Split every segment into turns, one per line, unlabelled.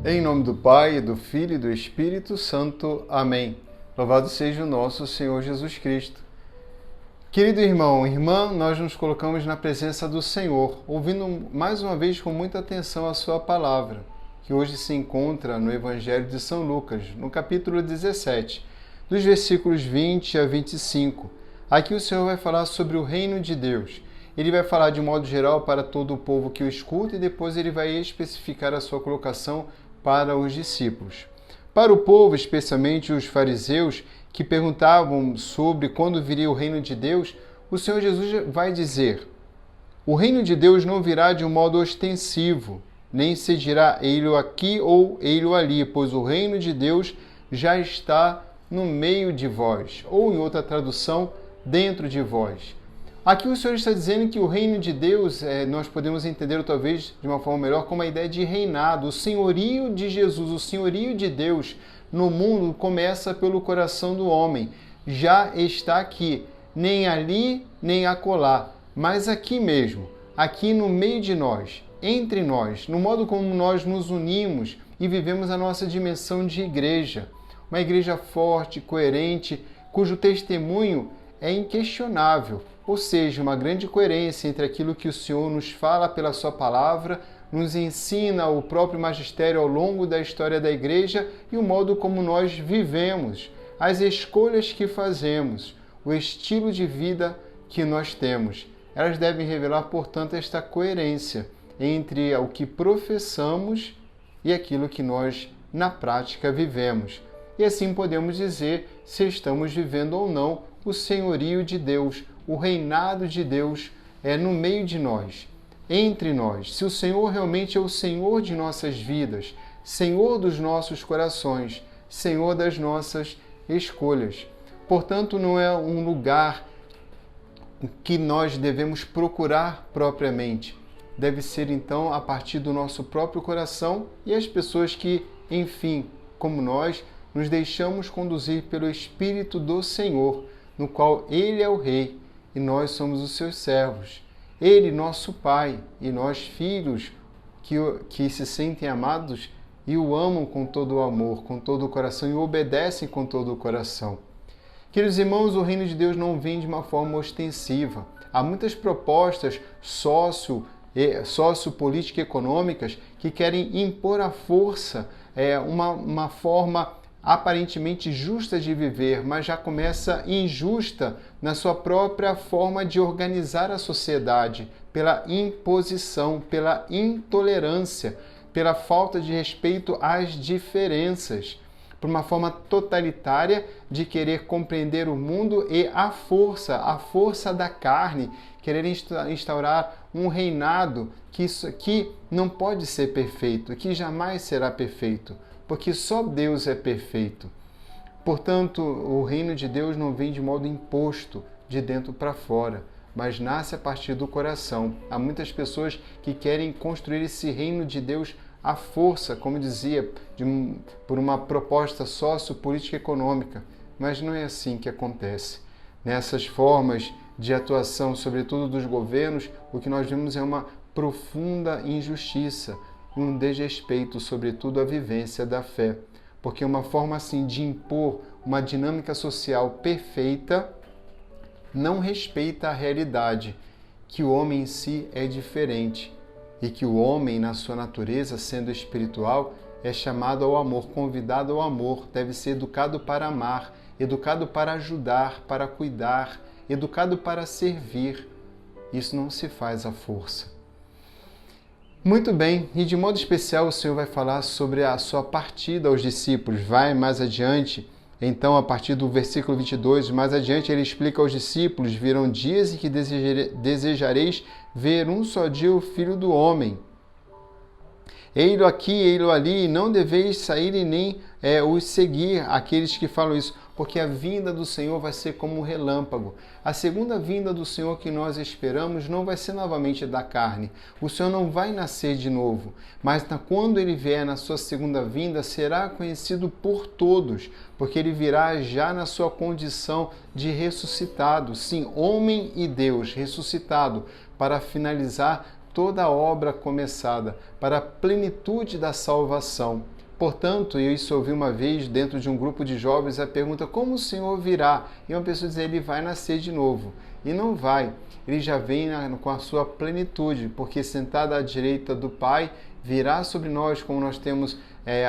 Em nome do Pai, do Filho e do Espírito Santo. Amém. Louvado seja o nosso Senhor Jesus Cristo. Querido irmão, irmã, nós nos colocamos na presença do Senhor, ouvindo mais uma vez com muita atenção a sua palavra, que hoje se encontra no Evangelho de São Lucas, no capítulo 17, dos versículos 20 a 25. Aqui o Senhor vai falar sobre o reino de Deus. Ele vai falar de modo geral para todo o povo que o escuta e depois ele vai especificar a sua colocação para os discípulos. Para o povo, especialmente os fariseus, que perguntavam sobre quando viria o reino de Deus, o Senhor Jesus vai dizer: o reino de Deus não virá de um modo ostensivo, nem se dirá ei-lo aqui ou ei-lo ali, pois o reino de Deus já está no meio de vós, ou em outra tradução, dentro de vós. Aqui o Senhor está dizendo que o reino de Deus, nós podemos entender talvez de uma forma melhor como a ideia de reinado. O senhorio de Jesus, o senhorio de Deus no mundo começa pelo coração do homem. Já está aqui, nem ali, nem acolá, mas aqui mesmo, aqui no meio de nós, entre nós, no modo como nós nos unimos e vivemos a nossa dimensão de igreja. Uma igreja forte, coerente, cujo testemunho é inquestionável. Ou seja, uma grande coerência entre aquilo que o Senhor nos fala pela sua palavra, nos ensina o próprio magistério ao longo da história da igreja e o modo como nós vivemos, as escolhas que fazemos, o estilo de vida que nós temos. Elas devem revelar, portanto, esta coerência entre o que professamos e aquilo que nós, na prática, vivemos. E assim podemos dizer se estamos vivendo ou não o senhorio de Deus, o reinado de Deus no meio de nós, entre nós. Se o Senhor realmente é o Senhor de nossas vidas, Senhor dos nossos corações, Senhor das nossas escolhas. Portanto, não é um lugar que nós devemos procurar propriamente. Deve ser, então, a partir do nosso próprio coração e as pessoas que, enfim, como nós, nos deixamos conduzir pelo Espírito do Senhor, no qual Ele é o Rei e nós somos os seus servos. Ele, nosso Pai, e nós, filhos, que se sentem amados e o amam com todo o amor, com todo o coração e o obedecem com todo o coração. Queridos irmãos, o reino de Deus não vem de uma forma ostensiva. Há muitas propostas sociopolíticas e econômicas que querem impor à força uma forma aparentemente justa de viver, mas já começa injusta na sua própria forma de organizar a sociedade, pela imposição, pela intolerância, pela falta de respeito às diferenças, por uma forma totalitária de querer compreender o mundo e a força da carne, querer instaurar um reinado que não pode ser perfeito, que jamais será perfeito, porque só Deus é perfeito. Portanto, o reino de Deus não vem de modo imposto, de dentro para fora, mas nasce a partir do coração. Há muitas pessoas que querem construir esse reino de Deus à força, como dizia, por uma proposta sociopolítica econômica, mas não é assim que acontece. Nessas formas de atuação, sobretudo dos governos, o que nós vemos é uma profunda injustiça, um desrespeito, sobretudo, à vivência da fé. Porque uma forma assim de impor uma dinâmica social perfeita não respeita a realidade, que o homem em si é diferente e que o homem, na sua natureza, sendo espiritual, é chamado ao amor, convidado ao amor, deve ser educado para amar, educado para ajudar, para cuidar, educado para servir. Isso não se faz à força. Muito bem, e de modo especial o Senhor vai falar sobre a sua partida aos discípulos. Vai mais adiante, então a partir do versículo 22, mais adiante ele explica aos discípulos: virão dias em que desejareis ver um só dia o Filho do Homem. Ei-lo aqui, ei-lo ali, e não deveis sair e nem os seguir, aqueles que falam isso, porque a vinda do Senhor vai ser como um relâmpago. A segunda vinda do Senhor que nós esperamos não vai ser novamente da carne. O Senhor não vai nascer de novo, mas quando Ele vier na sua segunda vinda, será conhecido por todos, porque Ele virá já na sua condição de ressuscitado, sim, homem e Deus, ressuscitado, para finalizar toda a obra começada, para a plenitude da salvação. Portanto, eu isso ouvi uma vez dentro de um grupo de jovens a pergunta: como o Senhor virá? E uma pessoa diz: ele vai nascer de novo. E não vai. Ele já vem com a sua plenitude, porque sentado à direita do Pai, virá sobre nós, como nós temos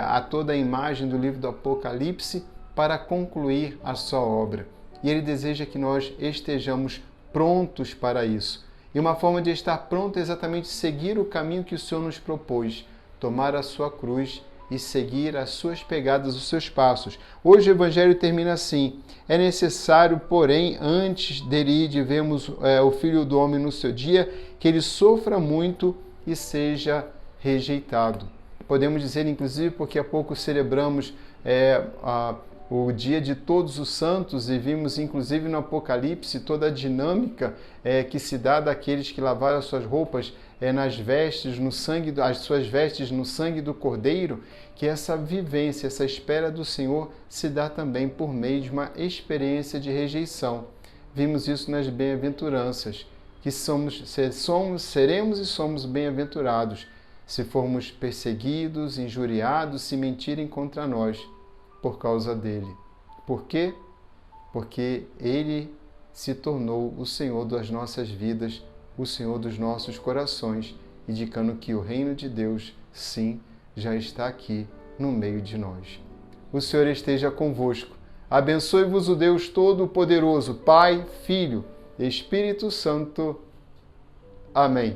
a toda a imagem do livro do Apocalipse, para concluir a sua obra. E Ele deseja que nós estejamos prontos para isso. E uma forma de estar pronto é exatamente seguir o caminho que o Senhor nos propôs, tomar a sua cruz e seguir as suas pegadas, os seus passos. Hoje o Evangelho termina assim: é necessário, porém, antes dele ir de vermos o Filho do Homem no seu dia, que ele sofra muito e seja rejeitado. Podemos dizer, inclusive, porque há pouco celebramos o dia de Todos os Santos e vimos, inclusive, no Apocalipse, toda a dinâmica que se dá daqueles que lavaram as suas roupas nas vestes, no sangue, as suas vestes no sangue do Cordeiro, que essa vivência, essa espera do Senhor se dá também por meio de uma experiência de rejeição. Vimos isso nas bem-aventuranças, que seremos e somos bem-aventurados se formos perseguidos, injuriados, se mentirem contra nós por causa dele. Por quê? Porque ele se tornou o Senhor das nossas vidas, o Senhor dos nossos corações, indicando que o reino de Deus, sim, já está aqui no meio de nós. O Senhor esteja convosco. Abençoe-vos o Deus Todo-Poderoso, Pai, Filho e Espírito Santo. Amém.